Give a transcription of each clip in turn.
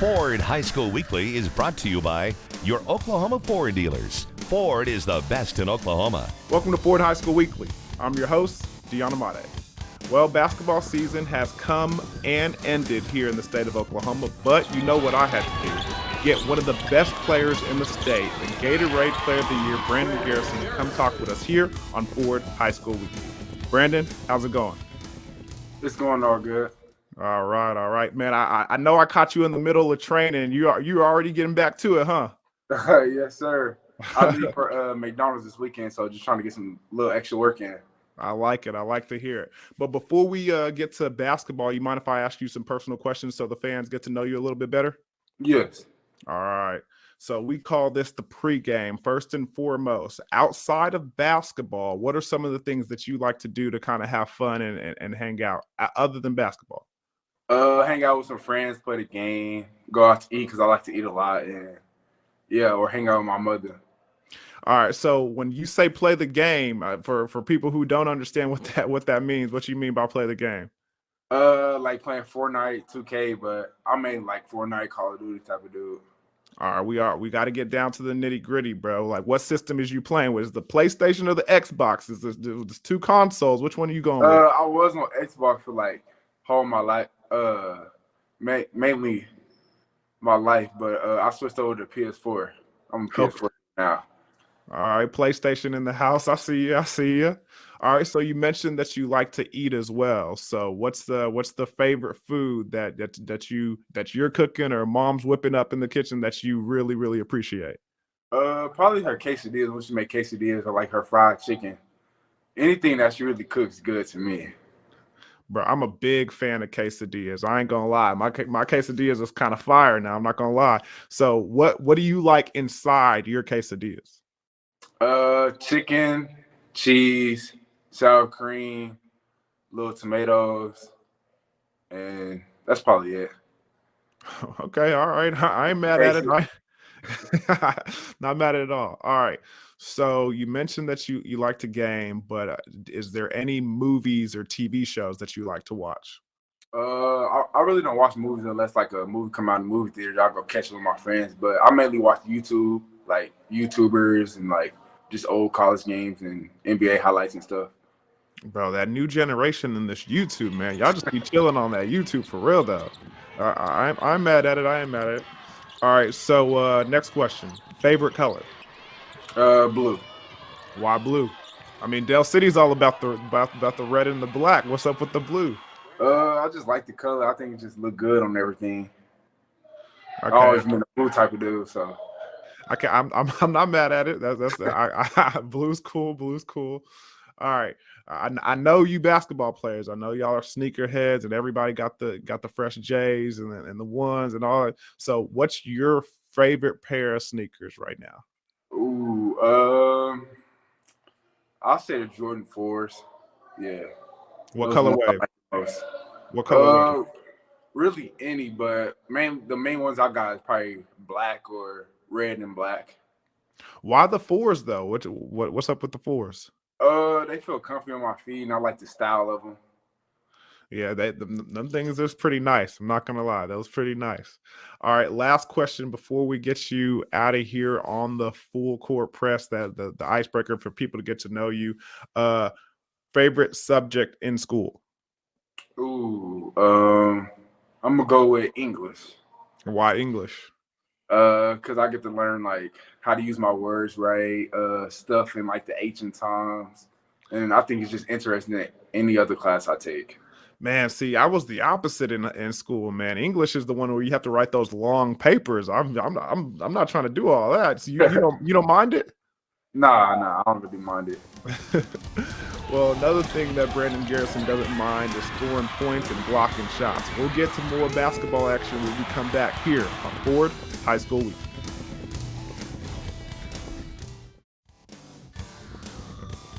Ford High School Weekly is brought to you by your Oklahoma Ford dealers. Ford is the best in Oklahoma. Welcome to Ford High School Weekly. I'm your host, Deon Amade. Well, basketball season has come and ended here in the state of Oklahoma, but you know what I had to do. Get one of the best players in the state, the Gatorade Player of the Year, Brandon Garrison, to come talk with us here on Ford High School Weekly. Brandon, how's it going? It's going all good. All right, man. I know I caught you in the middle of training. You're already getting back to it, huh? Yes, sir. I leave for McDonald's this weekend, so just trying to get some little extra work in. I like it. I like to hear it. But before we get to basketball, you mind if I ask you some personal questions so the fans get to know you a little bit better? Yes. All right. So we call this the pregame. First and foremost, outside of basketball, what are some of the things that you like to do to kind of have fun and hang out other than basketball? Hang out with some friends, play the game, go out to eat because I like to eat a lot, and or hang out with my mother. All right. So when you say play the game, for people who don't understand what that means, what you mean by play the game? Like playing Fortnite, 2K, but I mean like Fortnite, Call of Duty type of dude. All right, we got to get down to the nitty gritty, bro. Like, what system is you playing with? Is the PlayStation or the Xbox? Is there's two consoles? Which one are you going with? I was on Xbox for like whole my life, mainly my life, but I switched over to PS4. I'm a PS4 now. All right, PlayStation in the house. I see you. All right, so you mentioned that you like to eat as well. So what's the favorite food that you're cooking or mom's whipping up in the kitchen that you really, really appreciate? Probably her quesadillas. When she make quesadillas, or like her fried chicken. Anything that she really cooks good to me. Bro, I'm a big fan of quesadillas. I ain't gonna lie. My quesadillas is kind of fire now. I'm not gonna lie. So what do you like inside your quesadillas? Chicken, cheese, sour cream, little tomatoes, and that's probably it. Okay, all right. I ain't mad at it. Not mad at it at all. All right. So you mentioned that you like to game, but is there any movies or TV shows that you like to watch? I really don't watch movies unless like a movie come out in the movie theater. I'll go catch it with my friends, but I mainly watch YouTube, like YouTubers and like just old college games and NBA highlights and stuff. Bro, that new generation in this YouTube, man, y'all just be chilling on that YouTube for real though. I'm mad at it. I am mad at it. All right. So next question: favorite color? Blue. Why blue? I mean, Dell City's all about the red and the black. What's up with the blue? I just like the color. I think it just look good on everything. Okay. I always been a blue type of dude, so. Okay, I'm not mad at it. Blue's cool. Blue's cool. All right, I know you basketball players. I know y'all are sneakerheads, and everybody got the fresh J's and the ones and all that. So, what's your favorite pair of sneakers right now? Ooh, I'll say the Jordan 4s. Yeah. What Those ones I colorway? like the most. What colorway? Really any, but the main ones I got is probably black or red and black. Why the 4s though? What's up with the 4s? They feel comfy on my feet, and I like the style of them. Yeah, them things is pretty nice. I'm not gonna lie, that was pretty nice. All right, last question before we get you out of here on the full court press, that the icebreaker for people to get to know you. Favorite subject in school? Ooh, I'm gonna go with English. Why English? Because I get to learn like how to use my words right, stuff in like the ancient times, and I think it's just interesting in any other class I take. Man, see, I was the opposite in school, man. English is the one where you have to write those long papers. I'm not trying to do all that. So you don't mind it? Nah, I don't really mind it. Well, another thing that Brandon Garrison doesn't mind is scoring points and blocking shots. We'll get to more basketball action when we come back here on Ford High School Week.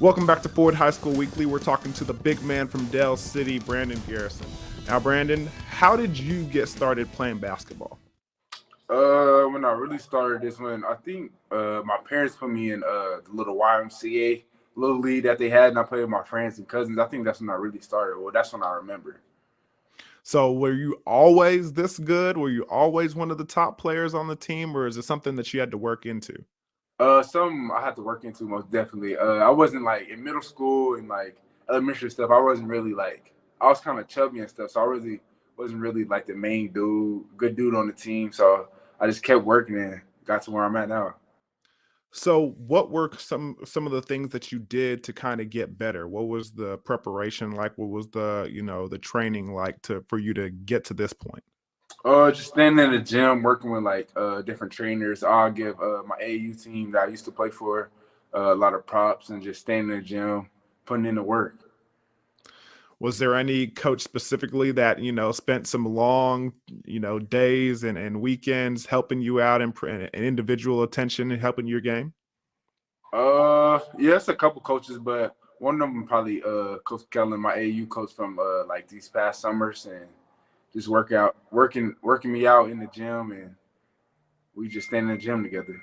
Welcome back to Ford High School Weekly. We're talking to the big man from Dell City, Brandon Garrison. Now, Brandon, how did you get started playing basketball? When I really started this one, I think my parents put me in the little YMCA little league that they had, and I played with my friends and cousins. I think that's when I really started. Well, that's when I remember. So were you always this good? Were you always one of the top players on the team, or is it something that you had to work into? Some I had to work into most definitely. I wasn't like in middle school and like elementary stuff. I wasn't really like I was kind of chubby and stuff, so I really wasn't really like the main dude, good dude on the team. So I just kept working and got to where I'm at now. So what were some of the things that you did to kind of get better? What was the preparation like? What was the training like to for you to get to this point? Just standing in the gym, working with like different trainers. I'll give my AU team that I used to play for a lot of props and just standing in the gym, putting in the work. Was there any coach specifically that, spent some long, days and weekends helping you out and individual attention and helping your game? Yeah, it's a couple coaches, but one of them probably Coach Kellen, my AU coach from like these past summers, and just working me out in the gym, and we just stand in the gym together.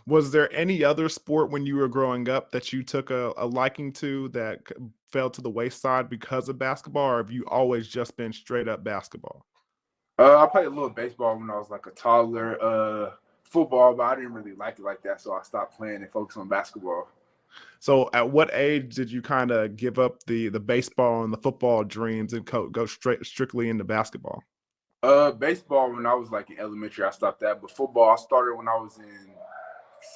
Was there any other sport when you were growing up that you took a liking to that fell to the wayside because of basketball, or have you always just been straight up basketball? I played a little baseball when I was like a toddler. Football, but I didn't really like it like that, so I stopped playing and focused on basketball. So, at what age did you kind of give up the baseball and the football dreams and go strictly into basketball? Baseball when I was like in elementary, I stopped that. But football, I started when I was in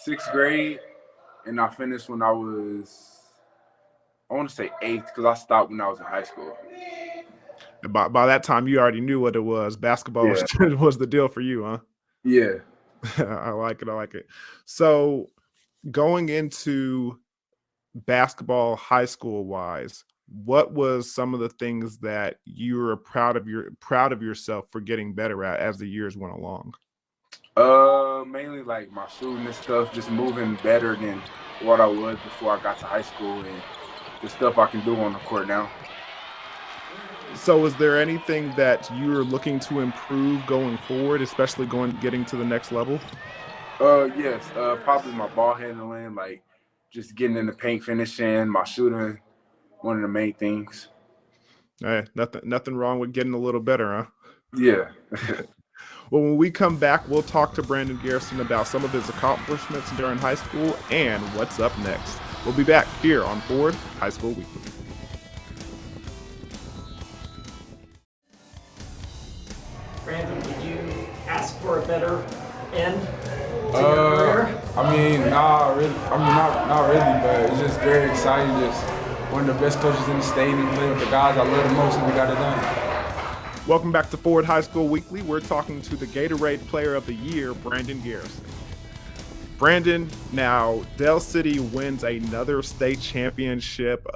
sixth grade, and I finished when I want to say eighth because I stopped when I was in high school. By that time, you already knew what it was. Basketball was Yeah, was the deal for you, huh? yeah. I like it. I like it. So, going into basketball, high school wise, what was some of the things that you were proud of yourself for getting better at as the years went along? Mainly like my shooting and stuff, just moving better than what I was before I got to high school, and the stuff I can do on the court now. So, is there anything that you're looking to improve going forward, especially getting to the next level? Yes. Probably my ball handling, like just getting in the paint, finishing, my shooting, one of the main things. Nothing wrong with getting a little better, huh? Yeah. Well, when we come back, we'll talk to Brandon Garrison about some of his accomplishments during high school and what's up next. We'll be back here on Ford High School Weekly. Brandon, did you ask for a better end to your career? I mean, nah, really. I mean, not really, but it's just very exciting. Just one of the best coaches in the state and play with the guys I love the most, and we got it done. Welcome back to Ford High School Weekly. We're talking to the Gatorade Player of the Year, Brandon Garrison. Brandon, now Dell City wins another state championship.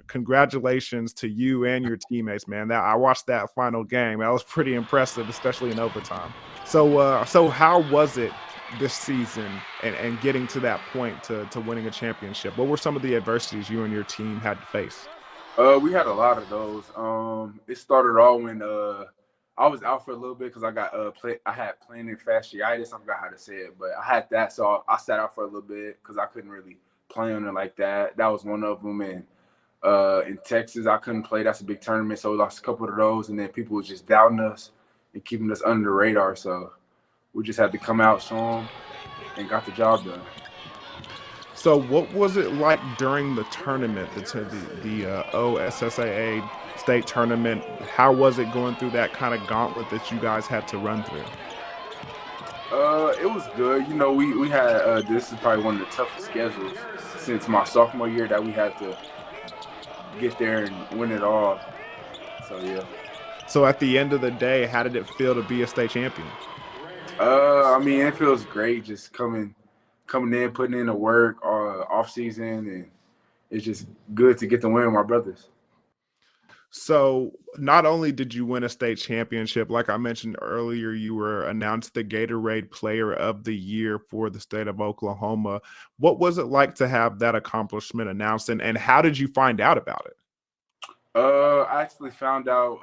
Congratulations to you and your teammates, man. I watched that final game. That was pretty impressive, especially in overtime. So how was it this season and getting to that point to winning a championship? What were some of the adversities you and your team had to face? We had a lot of those. It started all when I was out for a little bit because I got I had plantar fasciitis. I forgot how to say it, but I had that, so I sat out for a little bit because I couldn't really play on it like that. That was one of them. And in Texas, I couldn't play. That's a big tournament, so we lost a couple of those. And then people was just doubting us and keeping us under the radar. So we just had to come out, show them, and got the job done. So, what was it like during the tournament, the OSSAA state tournament? How was it going through that kind of gauntlet that you guys had to run through? It was good. You know, we had this is probably one of the toughest schedules since my sophomore year that we had to get there and win it all. So yeah. So, at the end of the day, how did it feel to be a state champion? I mean, it feels great just coming in, putting in the work off season, and it's just good to get the win with my brothers. So, not only did you win a state championship, like I mentioned earlier, you were announced the Gatorade Player of the Year for the state of Oklahoma. What was it like to have that accomplishment announced, and how did you find out about it? I actually found out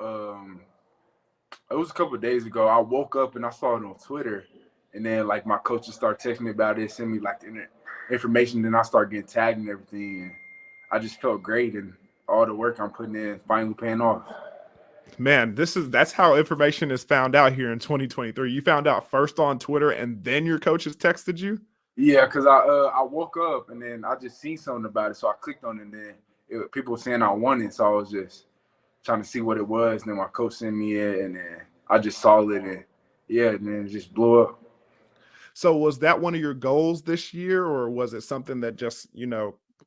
it was a couple of days ago. I woke up and I saw it on Twitter, and then like my coaches started texting me about it, send me like the information. Then I started getting tagged and everything, and I just felt great, and all the work I'm putting in finally paying off. Man, that's how information is found out here in 2023. You found out first on Twitter, and then your coaches texted you. Yeah, because I woke up and then I just seen something about it, so I clicked on it, and then people were saying I won it, so I was just trying to see what it was. And then my coach sent me it, and then I just saw it, and yeah, and then it just blew up. So was that one of your goals this year, or was it something that just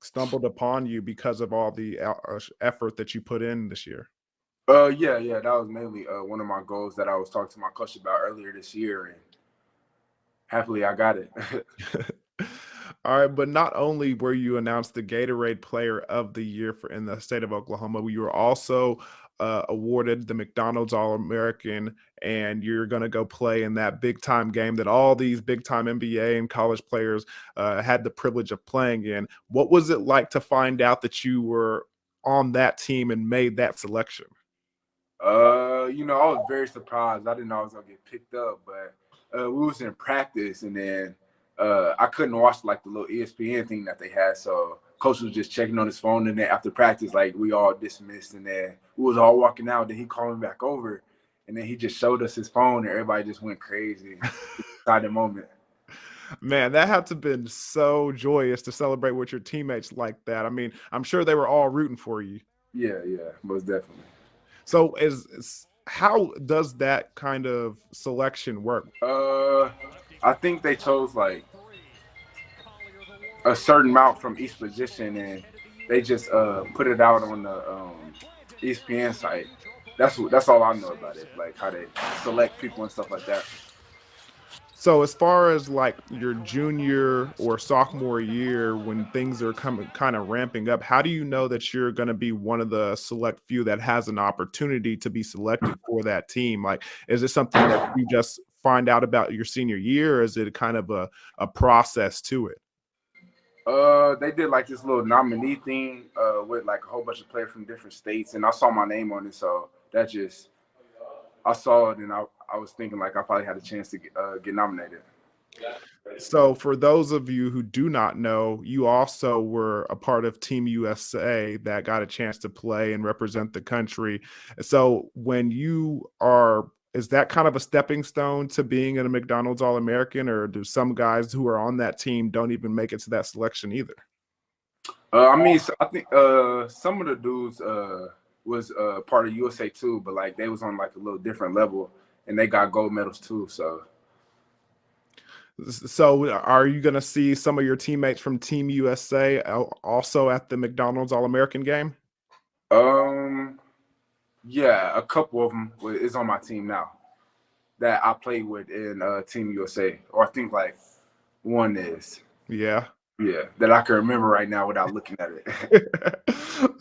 stumbled upon you because of all the effort that you put in this year? Yeah, that was mainly one of my goals that I was talking to my coach about earlier this year, and happily I got it. All right, but not only were you announced the Gatorade Player of the Year in the state of Oklahoma, you were also awarded the McDonald's All-American, and you're going to go play in that big-time game that all these big-time NBA and college players had the privilege of playing in. What was it like to find out that you were on that team and made that selection? I was very surprised. I didn't know I was gonna get picked up, but we was in practice, and then I couldn't watch like the little ESPN thing that they had, so coach was just checking on his phone, and then after practice, like we all dismissed, and then we was all walking out. Then he called me back over, and then he just showed us his phone, and everybody just went crazy. Inside the moment. Man, that had to have been so joyous to celebrate with your teammates like that. I mean, I'm sure they were all rooting for you. Yeah, most definitely. So how does that kind of selection work? I think they chose like a certain amount from each position, and they just put it out on the ESPN site. That's all I know about it, like how they select people and stuff like that. So as far as like your junior or sophomore year, when things are coming kind of ramping up, how do you know that you're going to be one of the select few that has an opportunity to be selected for that team? Like, is it something that you just find out about your senior year, or is it kind of a process to it? They did like this little nominee thing with like a whole bunch of players from different states, and I saw my name on it, so I saw it, and I was thinking like I probably had a chance to get nominated. So for those of you who do not know, you also were a part of Team USA that got a chance to play and represent the country. So is that kind of a stepping stone to being in a McDonald's All-American, or do some guys who are on that team don't even make it to that selection either? I think some of the dudes was part of USA too, but like they was on like a little different level, and they got gold medals too. So are you going to see some of your teammates from Team USA also at the McDonald's All-American game? Yeah, a couple of them is on my team now that I played with in Team USA, or I think like one is. Yeah. Yeah, that I can remember right now without looking at it.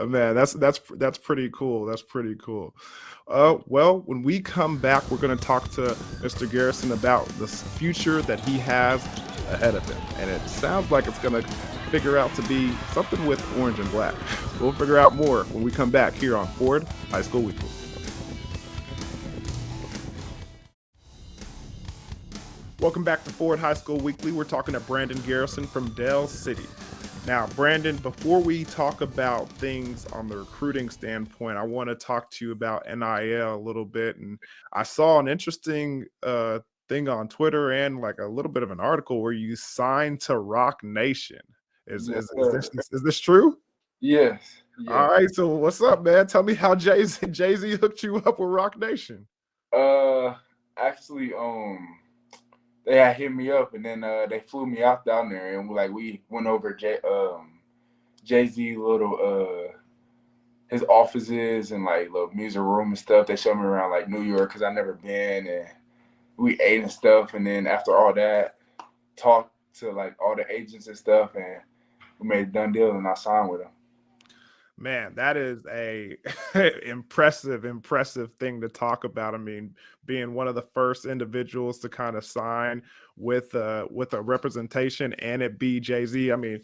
Man, that's pretty cool. That's pretty cool. Well, when we come back, we're going to talk to Mr. Garrison about the future that he has ahead of him, and it sounds like it's going to figure out to be something with orange and black. We'll figure out more when we come back here on Ford High School Weekly. Welcome back to Ford High School Weekly. We're talking to Brandon Garrison from Dell City. Now, Brandon, before we talk about things on the recruiting standpoint, I want to talk to you about NIL a little bit. And I saw an interesting thing on Twitter and like a little bit of an article where you signed to Rock Nation. Is this true? Yes. All right. So what's up, man? Tell me how Jay-Z hooked you up with Rock Nation. Actually, they had hit me up, and then they flew me out down there, and we went over Jay-Z little his offices and like little music room and stuff. They showed me around like New York because I never been, and we ate and stuff. And then after all that, talked to like all the agents and stuff, and we made a done deal, and I signed with them. Man, that is a impressive thing to talk about. I mean, being one of the first individuals to kind of sign with a representation and it be Jay-Z. I mean,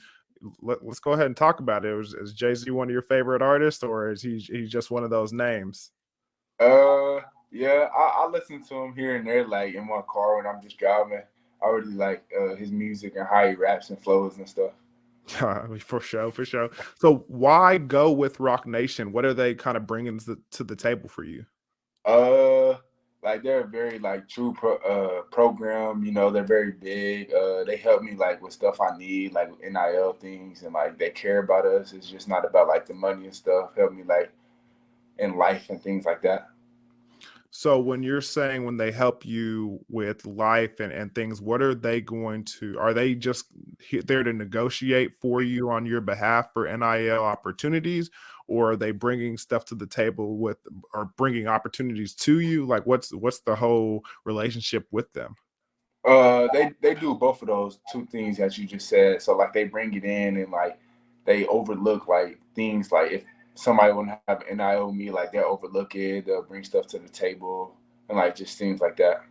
let's go ahead and talk about it. Is Jay-Z one of your favorite artists, or is he just one of those names? Yeah, I listen to him here and there, like in my car when I'm just driving. I really like his music and how he raps and flows and stuff. For sure. So why go with Rock Nation? What are they kind of bringing to the table for you? Like they're a very like true program. You know, they're very big. They help me like with stuff I need, like NIL things, and like they care about us. It's just not about like the money and stuff. Help me like in life and things like that. So when you're saying when they help you with life and things, what are they are they just there to negotiate for you on your behalf for NIL opportunities, or are they bringing stuff to the table or bringing opportunities to you? Like what's the whole relationship with them? They do both of those two things that you just said. So like they bring it in and like they overlook like things like if somebody wouldn't have NIL me, like they'll overlook it. They'll bring stuff to the table and like just things like that.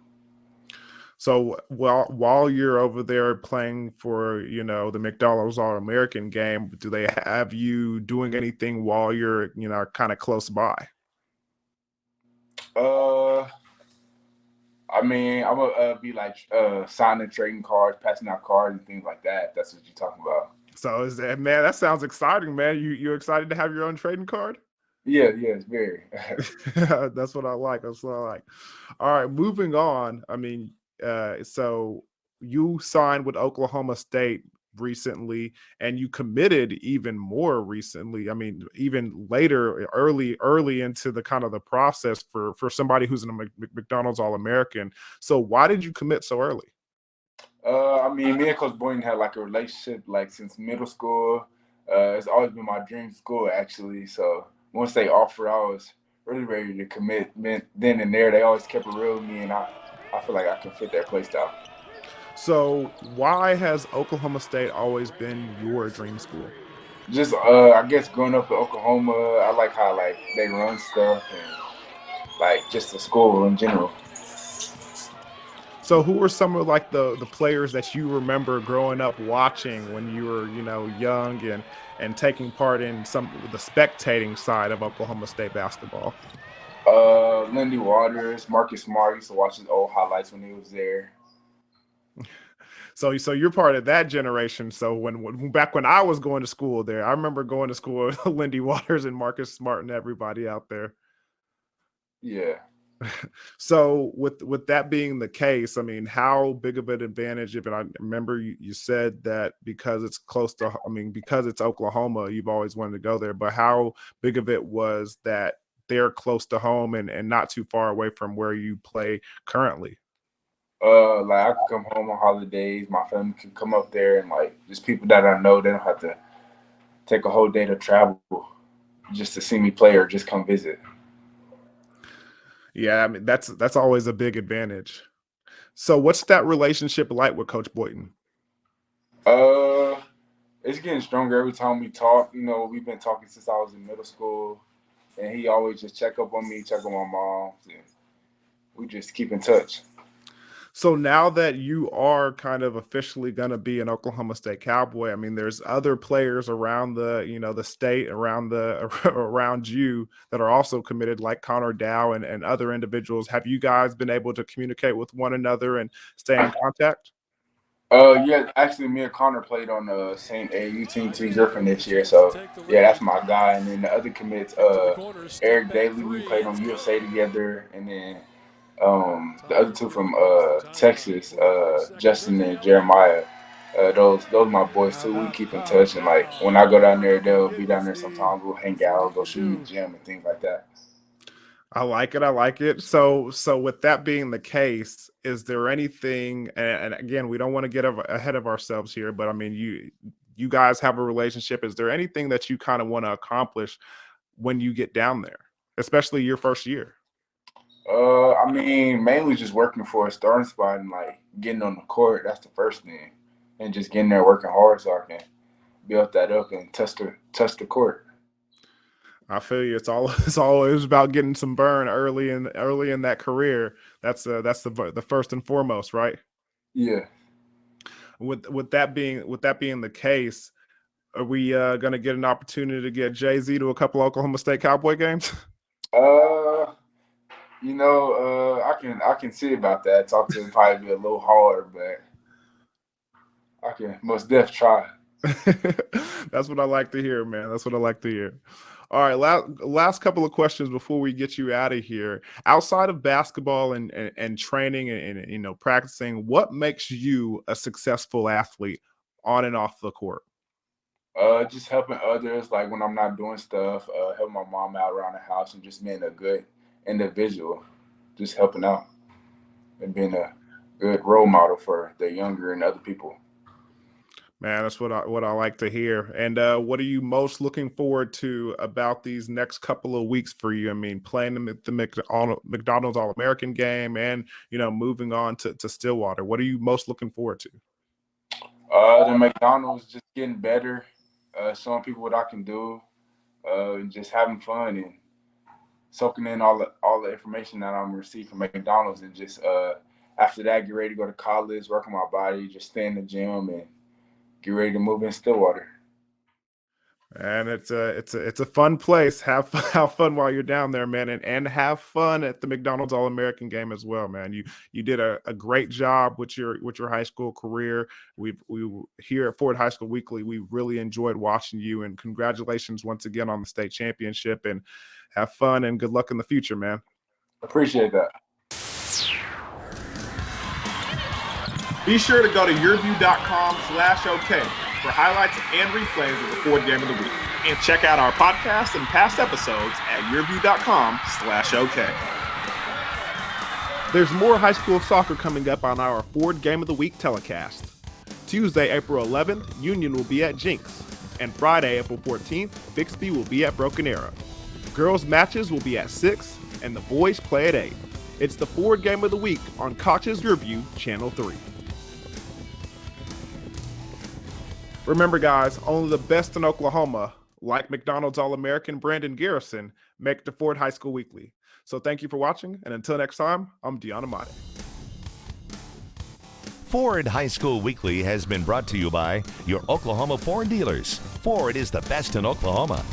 So while you're over there playing for, the McDonald's All-American game, do they have you doing anything while you're, kind of close by? I mean, I'm gonna be like signing trading cards, passing out cards, and things like that. That's what you're talking about. So man, that sounds exciting, man. You excited to have your own trading card? Yeah, it's very. That's what I like. That's what I like. All right, moving on. I mean, so you signed with Oklahoma State recently, and you committed even more recently. I mean, even later, early into the kind of the process for somebody who's a McDonald's All-American. So why did you commit so early? I mean, me and Coach Boynton had like a relationship like since middle school. It's always been my dream school actually. So once they offered, I was really ready to commit. Then and there, they always kept it real with me, and I feel like I can fit their play style. So why has Oklahoma State always been your dream school? Just I guess growing up in Oklahoma, I like how like they run stuff and like just the school in general. So who were some of like the players that you remember growing up watching when you were, young and taking part in some of the spectating side of Oklahoma State basketball? Lindy Waters, Marcus Smart. Used to watch his old highlights when he was there. So you're part of that generation. So when back when I was going to school there, I remember going to school with Lindy Waters and Marcus Smart and everybody out there. Yeah. So with that being the case, I mean, how big of an advantage? If I remember, you said that because it's because it's Oklahoma, you've always wanted to go there. But how big of it was that they're close to home and not too far away from where you play currently? Like I could come home on holidays. My family can come up there, and like just people that I know, they don't have to take a whole day to travel just to see me play or just come visit. Yeah, I mean that's always a big advantage. So what's that relationship like with Coach Boynton? It's getting stronger every time we talk. You know, we've been talking since I was in middle school, and he always just check up on me, check on my mom, and we just keep in touch. So now that you are kind of officially going to be an Oklahoma State Cowboy, I mean, there's other players around the state, around you that are also committed, like Connor Dow and other individuals. Have you guys been able to communicate with one another and stay in contact? Yeah, actually, me and Connor played on the same AAU team, Team Griffin this year. So yeah, that's my guy. And then the other commits, Eric Daly, we played on USA together, and then the other two from Texas, Justin and Jeremiah. Those my boys too. We keep in touch, and like when I go down there, they'll be down there sometimes. We'll hang out, go shoot in the gym, and things like that. I like it. I like it. So with that being the case, is there anything? And again, we don't want to get ahead of ourselves here, but I mean, you guys have a relationship. Is there anything that you kind of want to accomplish when you get down there, especially your first year? I mean, mainly just working for a starting spot and like getting on the court. That's the first thing, and just getting there working hard so I can build that up and touch the court. I feel you. It's always about getting some burn early in that career. That's the first and foremost, right? Yeah. With that being the case, are we going to get an opportunity to get Jay-Z to a couple Oklahoma State Cowboy games? I can see about that. Talk to him probably be a little hard, but I can most def try. That's what I like to hear, man. That's what I like to hear. All right, last couple of questions before we get you out of here. Outside of basketball and training and practicing, what makes you a successful athlete on and off the court? Just helping others, like when I'm not doing stuff, helping my mom out around the house, and just being a good individual, just helping out and being a good role model for the younger and other people. Man, that's what I like to hear. And what are you most looking forward to about these next couple of weeks for you? I mean, playing the McDonald's All-American game and, moving on to Stillwater. What are you most looking forward to? The McDonald's just getting better, showing people what I can do, and just having fun and soaking in all the information that I'm receiving from McDonald's, and just after that, get ready to go to college, work on my body, just stay in the gym and get ready to move in Stillwater. And it's a fun place. Have fun while you're down there, man, and have fun at the McDonald's All-American game as well, man. You did a great job with your high school career. We here at Ford High School Weekly, we really enjoyed watching you, and congratulations once again on the state championship, and have fun and good luck in the future, man. Appreciate that. Be sure to go to YurView.com/OK for highlights and replays of the Ford Game of the Week. And check out our podcast and past episodes at YurView.com/OK. There's more high school soccer coming up on our Ford Game of the Week telecast. Tuesday, April 11th, Union will be at Jinx. And Friday, April 14th, Bixby will be at Broken Arrow. Girls matches will be at 6, and the boys play at 8. It's the Ford Game of the Week on Koch's YurView, Channel 3. Remember, guys, only the best in Oklahoma, like McDonald's All-American Brandon Garrison, make the Ford High School Weekly. So thank you for watching, and until next time, I'm Deon Amade. Ford High School Weekly has been brought to you by your Oklahoma Ford dealers. Ford is the best in Oklahoma.